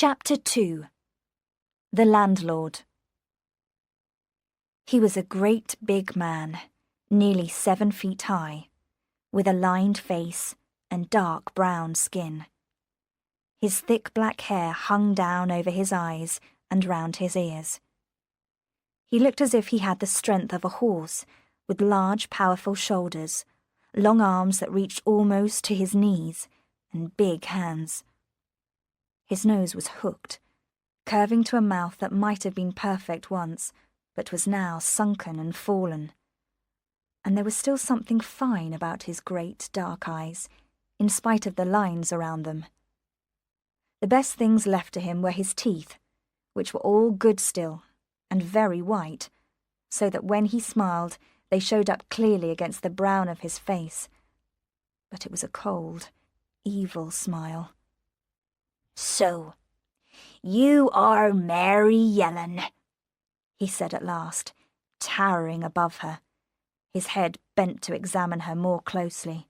Chapter 2. The Landlord. He was a great big man, nearly 7 feet high, with a lined face and dark brown skin. His thick black hair hung down over his eyes and round his ears. He looked as if he had the strength of a horse, with large, powerful shoulders, long arms that reached almost to his knees, and big hands. His nose was hooked, curving to a mouth that might have been perfect once, but was now sunken and fallen. And there was still something fine about his great dark eyes, in spite of the lines around them. The best things left to him were his teeth, which were all good still, and very white, so that when he smiled, they showed up clearly against the brown of his face. But it was a cold, evil smile. "So, you are Mary Yellen," he said at last, towering above her, his head bent to examine her more closely.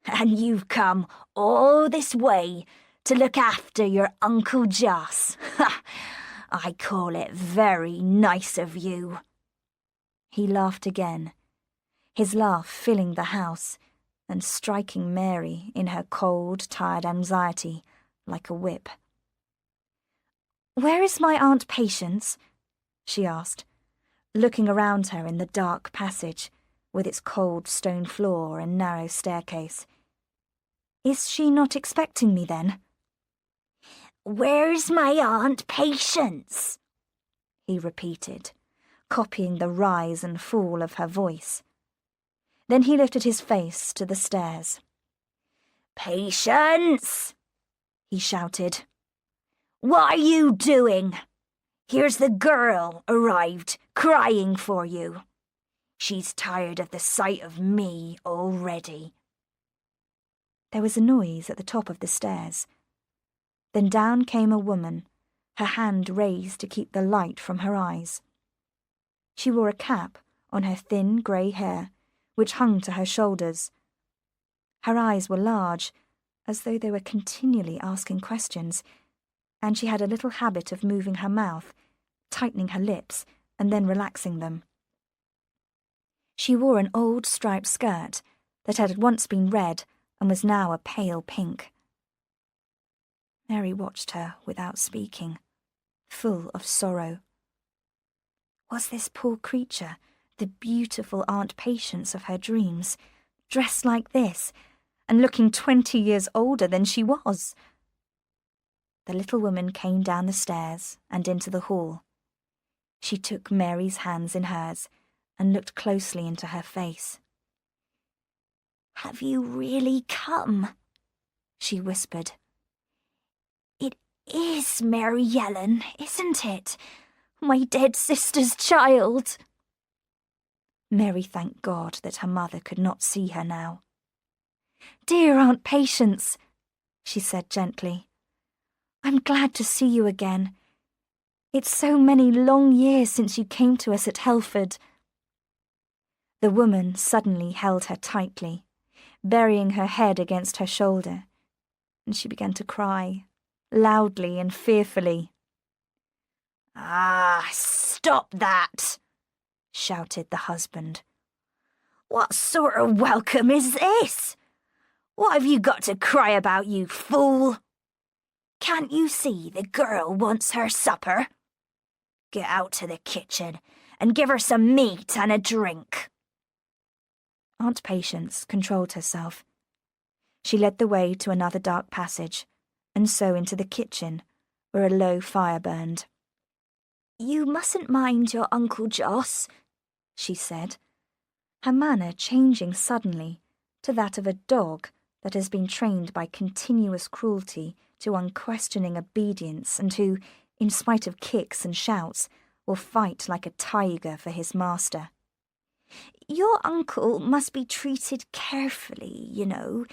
"And you've come all this way to look after your Uncle Joss. I call it very nice of you." He laughed again, his laugh filling the house and striking Mary in her cold, tired anxiety like a whip. "Where is my Aunt Patience?" she asked, looking around her in the dark passage, with its cold stone floor and narrow staircase. "Is she not expecting me, then?" "Where's my Aunt Patience?" he repeated, copying the rise and fall of her voice. Then he lifted his face to the stairs. "Patience!" he shouted. "What are you doing? Here's the girl arrived, crying for you. She's tired of the sight of me already." There was a noise at the top of the stairs. Then down came a woman, her hand raised to keep the light from her eyes. She wore a cap on her thin grey hair, which hung to her shoulders. Her eyes were large, as though they were continually asking questions, and she had a little habit of moving her mouth, tightening her lips, and then relaxing them. She wore an old striped skirt that had once been red and was now a pale pink. Mary watched her without speaking, full of sorrow. Was this poor creature the beautiful Aunt Patience of her dreams, dressed like this, and looking 20 years older than she was? The little woman came down the stairs and into the hall. She took Mary's hands in hers and looked closely into her face. "Have you really come?" she whispered. "It is Mary Yellen, isn't it? My dead sister's child." Mary thanked God that her mother could not see her now. "Dear Aunt Patience," she said gently, "I'm glad to see you again. It's so many long years since you came to us at Helford." The woman suddenly held her tightly, burying her head against her shoulder, and she began to cry, loudly and fearfully. "Ah, stop that!" shouted the husband. "What sort of welcome is this? What have you got to cry about, you fool? Can't you see the girl wants her supper? Get out to the kitchen and give her some meat and a drink." Aunt Patience controlled herself. She led the way to another dark passage, and so into the kitchen, where a low fire burned. "You mustn't mind your Uncle Joss," she said, her manner changing suddenly to that of a dog that has been trained by continuous cruelty to unquestioning obedience and who, in spite of kicks and shouts, will fight like a tiger for his master. "Your uncle must be treated carefully, you know.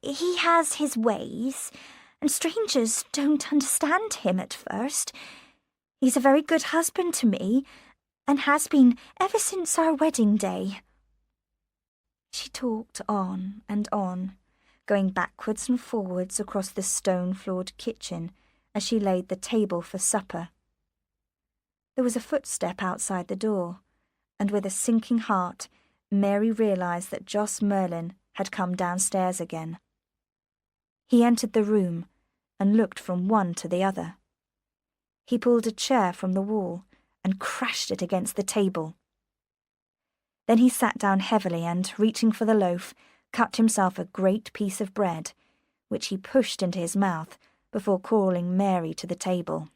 He has his ways, and strangers don't understand him at first. He's a very good husband to me, and has been ever since our wedding day." She talked on, going backwards and forwards across the stone-floored kitchen as she laid the table for supper. There was a footstep outside the door, and with a sinking heart, Mary realised that Jos Merlin had come downstairs again. He entered the room and looked from one to the other. He pulled a chair from the wall and crashed it against the table. Then he sat down heavily and, reaching for the loaf, cut himself a great piece of bread, which he pushed into his mouth before calling Mary to the table.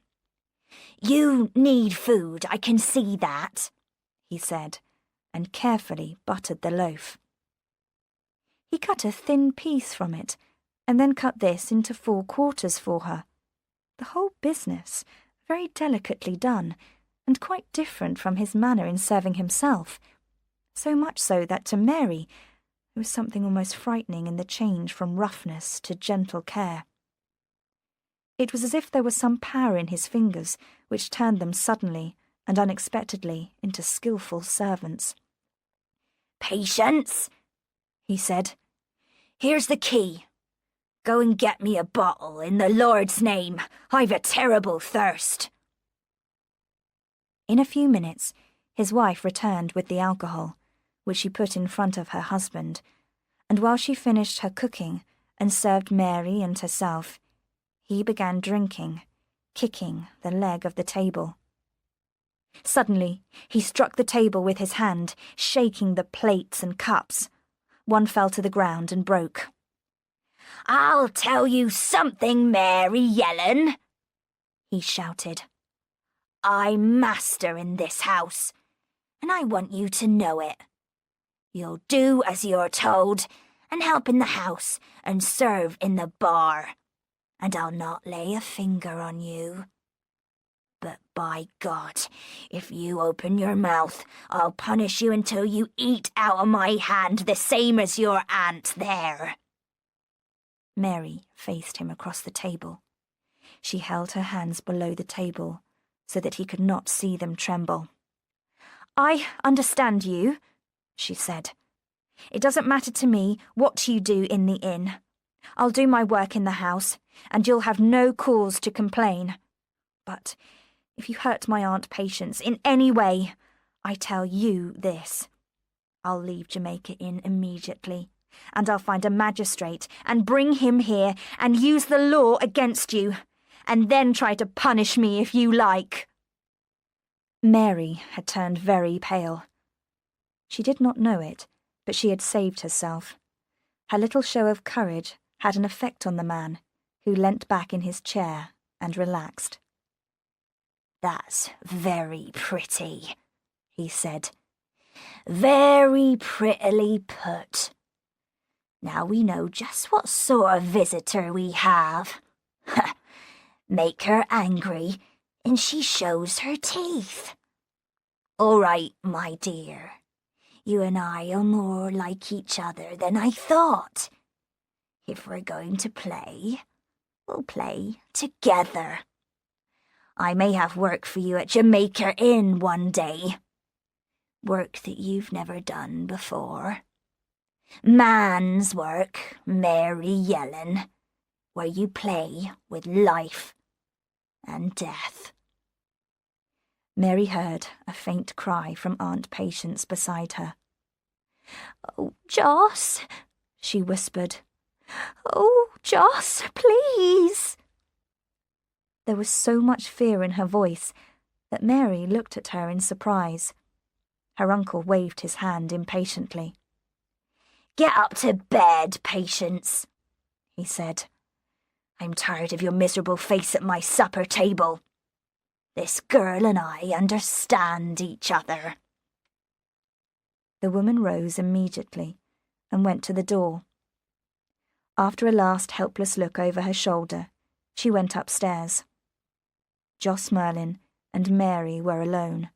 "You need food, I can see that," he said, and carefully buttered the loaf. He cut a thin piece from it, and then cut this into 4 quarters for her. The whole business, very delicately done, and quite different from his manner in serving himself, so much so that to Mary there was something almost frightening in the change from roughness to gentle care. It was as if there was some power in his fingers which turned them suddenly and unexpectedly into skillful servants. "Patience," he said. "Here's the key. Go and get me a bottle, in the Lord's name. I've a terrible thirst." In a few minutes, his wife returned with the alcohol, which she put in front of her husband, and while she finished her cooking and served Mary and herself, he began drinking, kicking the leg of the table. Suddenly, he struck the table with his hand, shaking the plates and cups. One fell to the ground and broke. "I'll tell you something, Mary Yellen," he shouted. "I'm master in this house, and I want you to know it. You'll do as you're told, and help in the house and serve in the bar, and I'll not lay a finger on you. But by God, if you open your mouth, I'll punish you until you eat out of my hand the same as your aunt there." Mary faced him across the table. She held her hands below the table so that he could not see them tremble. "I understand you," she said. "It doesn't matter to me what you do in the inn. I'll do my work in the house, and you'll have no cause to complain. But if you hurt my Aunt Patience in any way, I tell you this. I'll leave Jamaica Inn immediately, and I'll find a magistrate and bring him here and use the law against you, and then try to punish me if you like." Mary had turned very pale. She did not know it, but she had saved herself. Her little show of courage had an effect on the man, who leant back in his chair and relaxed. "That's very pretty," he said. "Very prettily put. Now we know just what sort of visitor we have. Make her angry, and she shows her teeth. All right, my dear. You and I are more like each other than I thought. If we're going to play, we'll play together. I may have work for you at Jamaica Inn one day. Work that you've never done before. Man's work, Mary Yellen, where you play with life and death." Mary heard a faint cry from Aunt Patience beside her. "Oh, Jos," she whispered. "Oh, Jos, please." There was so much fear in her voice that Mary looked at her in surprise. Her uncle waved his hand impatiently. "Get up to bed, Patience," he said. "I'm tired of your miserable face at my supper table. This girl and I understand each other." The woman rose immediately and went to the door. After a last helpless look over her shoulder, she went upstairs. Jos Merlin and Mary were alone.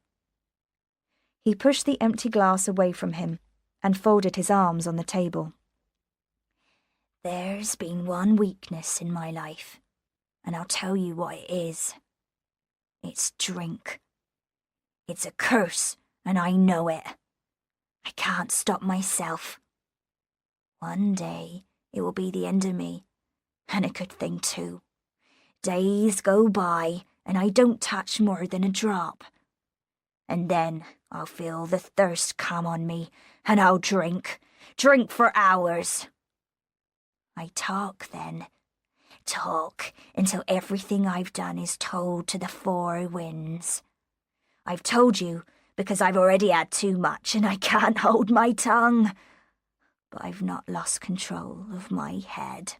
He pushed the empty glass away from him and folded his arms on the table. "There's been one weakness in my life, and I'll tell you what it is. It's drink. It's a curse, and I know it. I can't stop myself. One day it will be the end of me, and a good thing too. Days go by, and I don't touch more than a drop. And then I'll feel the thirst come on me, and I'll drink for hours. I talk then, talk until everything I've done is told to the four winds. I've told you because I've already had too much and I can't hold my tongue. But I've not lost control of my head.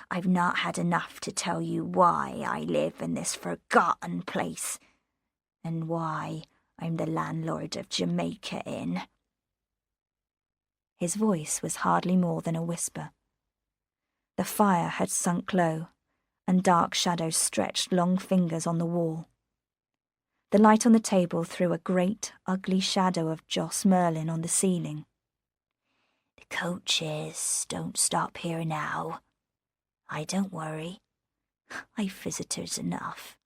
I've not had enough to tell you why I live in this forgotten place and why I'm the landlord of Jamaica Inn. His voice was hardly more than a whisper. The fire had sunk low, and dark shadows stretched long fingers on the wall. The light on the table threw a great, ugly shadow of Joss Merlin on the ceiling. The coaches don't stop here now. I don't worry. I've visitors enough.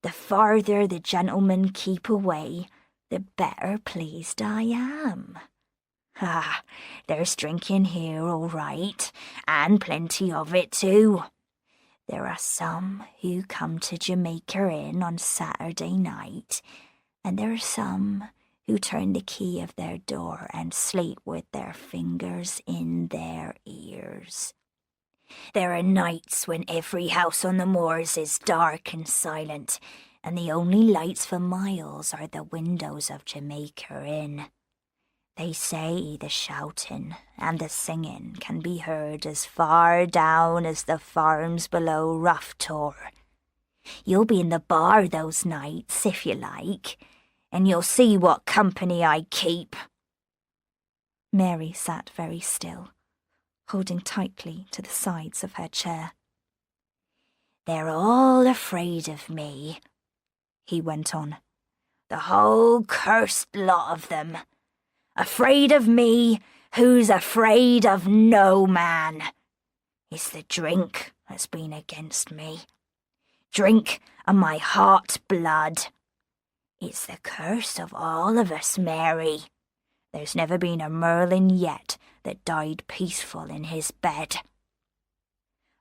The farther the gentlemen keep away, the better pleased I am. Ah, there's drinking here, all right, and plenty of it too. There are some who come to Jamaica Inn on Saturday night, and there are some who turn the key of their door and sleep with their fingers in their ears. There are nights when every house on the moors is dark and silent, and the only lights for miles are the windows of Jamaica Inn. They say the shouting and the singing can be heard as far down as the farms below Rough Tor. You'll be in the bar those nights, if you like, and you'll see what company I keep. Mary sat very still, holding tightly to the sides of her chair. They're all afraid of me, he went on. The whole cursed lot of them. Afraid of me, who's afraid of no man. It's the drink that's been against me. Drink and my hot blood. It's the curse of all of us, Mary. There's never been a Merlin yet that died peaceful in his bed.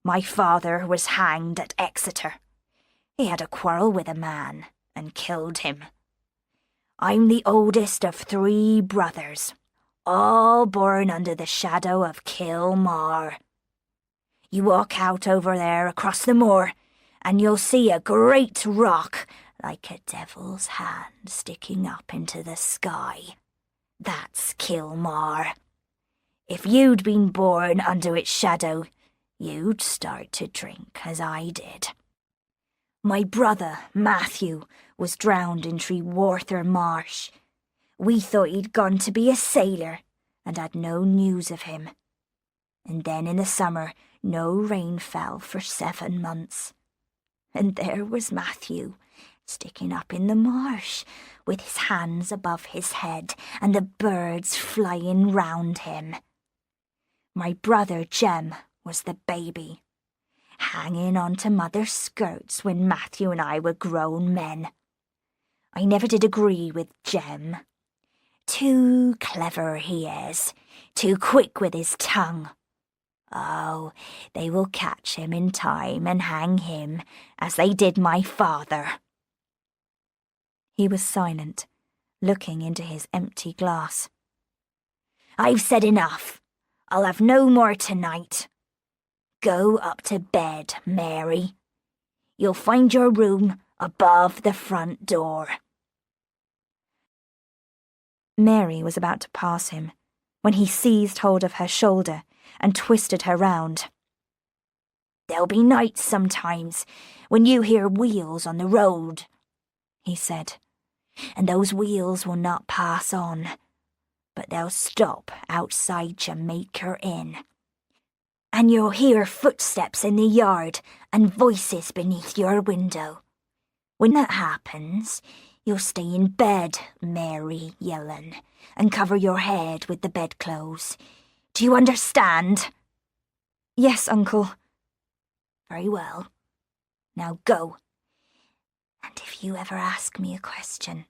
My father was hanged at Exeter. He had a quarrel with a man and killed him. I'm the oldest of 3 brothers, all born under the shadow of Kilmar. You walk out over there across the moor, and you'll see a great rock like a devil's hand sticking up into the sky. That's Kilmar. If you'd been born under its shadow, you'd start to drink as I did. My brother, Matthew, was drowned in Trewarther Marsh. We thought he'd gone to be a sailor and had no news of him. And then in the summer, no rain fell for 7 months. And there was Matthew, sticking up in the marsh, with his hands above his head and the birds flying round him. My brother Jem was the baby, hanging on to mother's skirts when Matthew and I were grown men. I never did agree with Jem. Too clever he is, too quick with his tongue. Oh, they will catch him in time and hang him, as they did my father. He was silent, looking into his empty glass. I've said enough. I'll have no more tonight. Go up to bed, Mary. You'll find your room above the front door. Mary was about to pass him, when he seized hold of her shoulder and twisted her round. There'll be nights sometimes when you hear wheels on the road, he said, and those wheels will not pass on, but they'll stop outside Jamaica Inn. And you'll hear footsteps in the yard and voices beneath your window. When that happens, you'll stay in bed, Mary Yellen, and cover your head with the bedclothes. Do you understand? Yes, Uncle. Very well. Now go. And if you ever ask me a question,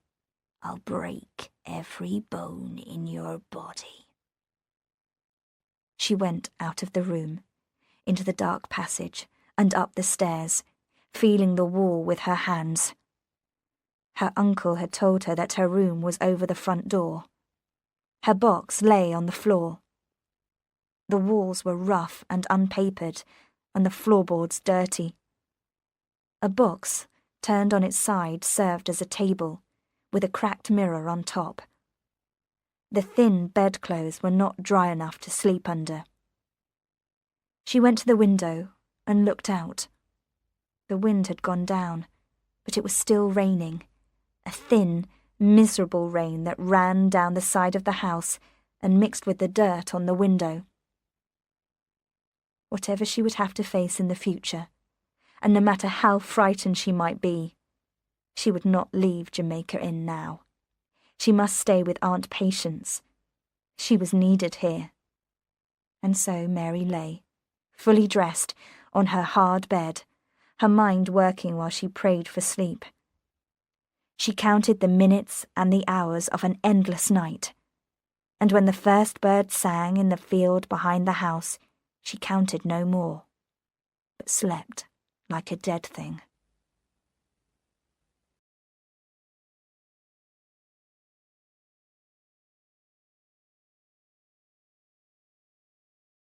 I'll break every bone in your body. She went out of the room, into the dark passage, and up the stairs, feeling the wall with her hands. Her uncle had told her that her room was over the front door. Her box lay on the floor. The walls were rough and unpapered, and the floorboards dirty. A box, turned on its side, served as a table, with a cracked mirror on top. The thin bedclothes were not dry enough to sleep under. She went to the window and looked out. The wind had gone down, but it was still raining, a thin, miserable rain that ran down the side of the house and mixed with the dirt on the window. Whatever she would have to face in the future, and no matter how frightened she might be, she would not leave Jamaica Inn now. She must stay with Aunt Patience. She was needed here. And so Mary lay, fully dressed, on her hard bed, her mind working while she prayed for sleep. She counted the minutes and the hours of an endless night, and when the first bird sang in the field behind the house, she counted no more, but slept like a dead thing.